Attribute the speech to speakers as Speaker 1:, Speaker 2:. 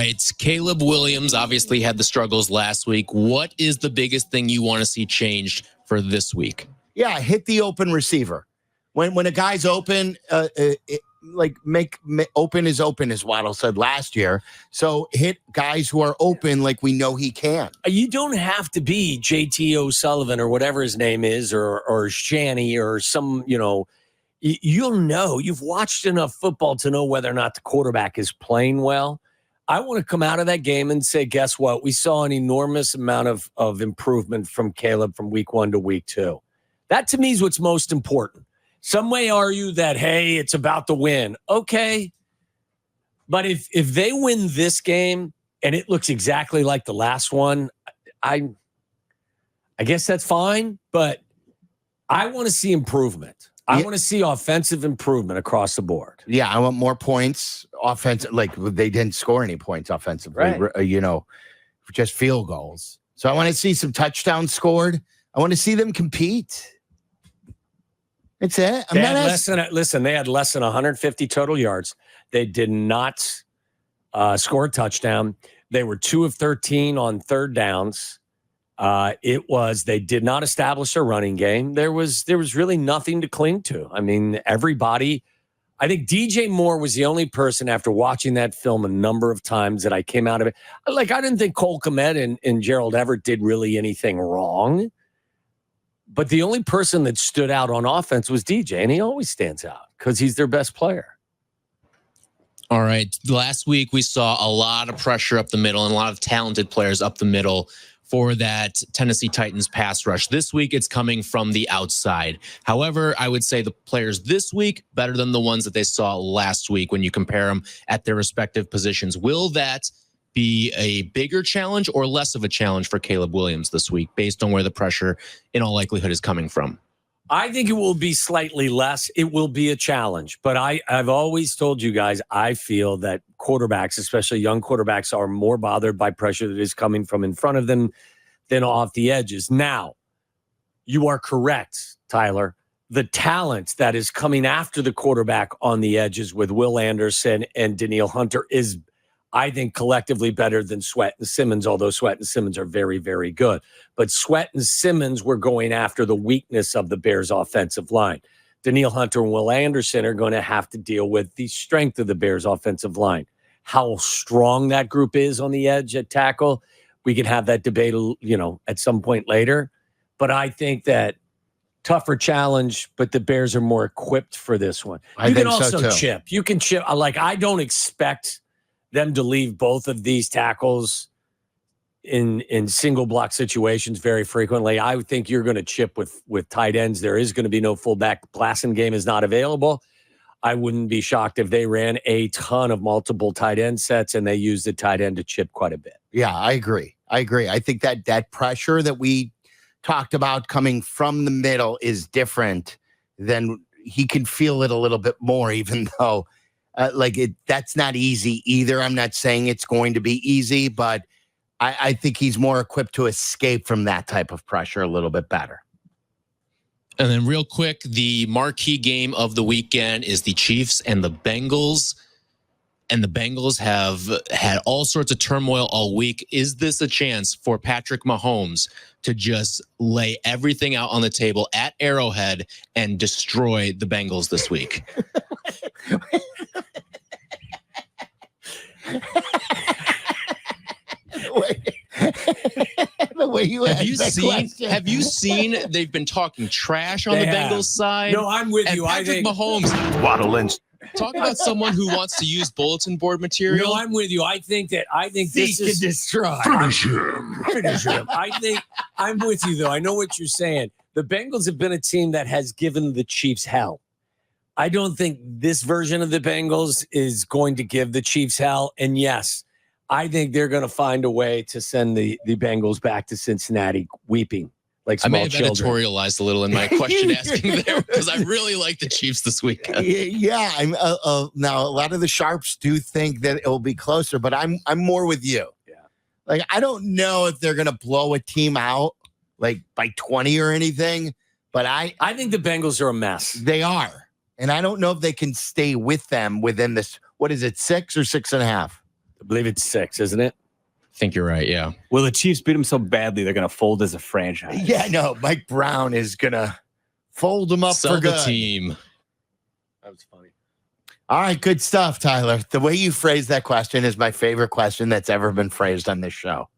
Speaker 1: right. Caleb Williams obviously had the struggles last week. What is the biggest thing you want to see changed for this week?
Speaker 2: Yeah, hit the open receiver. When a guy's open, make open is open, as Waddle said last year. So hit guys who are open like we know he can.
Speaker 3: You don't have to be JT O'Sullivan or whatever his name is, or Shanny or some, you'll know. You've watched enough football to know whether or not the quarterback is playing well. I want to come out of that game and say, guess what? We saw an enormous amount of improvement from Caleb from week 1 to week 2. That to me is what's most important. Some may argue that, hey, it's about the win. Okay. But if they win this game and it looks exactly like the last one, I guess that's fine. But I want to see improvement. I want to see offensive improvement across the board.
Speaker 2: Yeah, I want more points offensive. Like they didn't score any points offensively, right. Just field goals. So I want to see some touchdowns scored. I want to see them compete. That's it.
Speaker 3: They had less than 150 total yards. They did not score a touchdown. They were 2 of 13 on third downs. They did not establish a running game. There was really nothing to cling to. I mean, everybody. I think DJ Moore was the only person after watching that film a number of times that I came out of it. Like, I didn't think Cole Kmet and Gerald Everett did really anything wrong. But the only person that stood out on offense was DJ, and he always stands out because he's their best player.
Speaker 1: All right. Last week, we saw a lot of pressure up the middle and a lot of talented players up the middle for that Tennessee Titans pass rush. This week, it's coming from the outside. However, I would say the players this week better than the ones that they saw last week when you compare them at their respective positions. Will that be a bigger challenge or less of a challenge for Caleb Williams this week based on where the pressure in all likelihood is coming from?
Speaker 3: I think it will be slightly less. It will be a challenge. But I've always told you guys, I feel that quarterbacks, especially young quarterbacks, are more bothered by pressure that is coming from in front of them than off the edges. Now, you are correct, Tyler. The talent that is coming after the quarterback on the edges with Will Anderson and Danielle Hunter is, I think, collectively better than Sweat and Simmons, although Sweat and Simmons are very, very good. But Sweat and Simmons were going after the weakness of the Bears' offensive line. Danielle Hunter and Will Anderson are going to have to deal with the strength of the Bears' offensive line. How strong that group is on the edge at tackle, we can have that debate, at some point later. But I think that tougher challenge, but the Bears are more equipped for this one. You can also chip. You can chip. I don't expect them to leave both of these tackles in single block situations very frequently. I would think you're going to chip with tight ends. There is going to be no fullback. The Plassen game is not available. I wouldn't be shocked if they ran a ton of multiple tight end sets and they used the tight end to chip quite a bit.
Speaker 2: Yeah, I agree. I think that pressure that we talked about coming from the middle is different than he can feel it a little bit more, even though that's not easy either. I'm not saying it's going to be easy, but I think he's more equipped to escape from that type of pressure a little bit better.
Speaker 1: And then real quick, the marquee game of the weekend is the Chiefs and the Bengals. And the Bengals have had all sorts of turmoil all week. Is this a chance for Patrick Mahomes to just lay everything out on the table at Arrowhead and destroy the Bengals this week?
Speaker 2: The way you
Speaker 1: have you seen they've been talking trash on the Bengals side?
Speaker 3: No, I'm with you.
Speaker 1: Patrick Mahomes.
Speaker 4: Waddle and
Speaker 1: Talk about someone who wants to use bulletin board material.
Speaker 3: No, I'm with you. I think this is
Speaker 2: destroy.
Speaker 4: finish him.
Speaker 3: I'm with you though. I know what you're saying. The Bengals have been a team that has given the Chiefs hell. I don't think this version of the Bengals is going to give the Chiefs hell. And yes, I think they're going to find a way to send the Bengals back to Cincinnati weeping like small children.
Speaker 1: I may have editorialized a little in my question asking there because I really like the Chiefs this weekend.
Speaker 2: Yeah, now a lot of the sharps do think that it will be closer, but I'm more with you. Yeah, I don't know if they're going to blow a team out by 20 or anything, but I
Speaker 3: think the Bengals are a mess.
Speaker 2: They are, and I don't know if they can stay with them within this. What is it, 6 or 6.5?
Speaker 3: I believe it's 6, isn't it?
Speaker 1: I think you're right. Yeah.
Speaker 5: Will the Chiefs beat them so badly they're going to fold as a franchise?
Speaker 2: Yeah, no, Mike Brown is going to fold them up
Speaker 1: Sell
Speaker 2: for
Speaker 1: the
Speaker 2: good.
Speaker 1: team.
Speaker 3: That was funny.
Speaker 2: All right, good stuff, Tyler. The way you phrased that question is my favorite question that's ever been phrased on this show.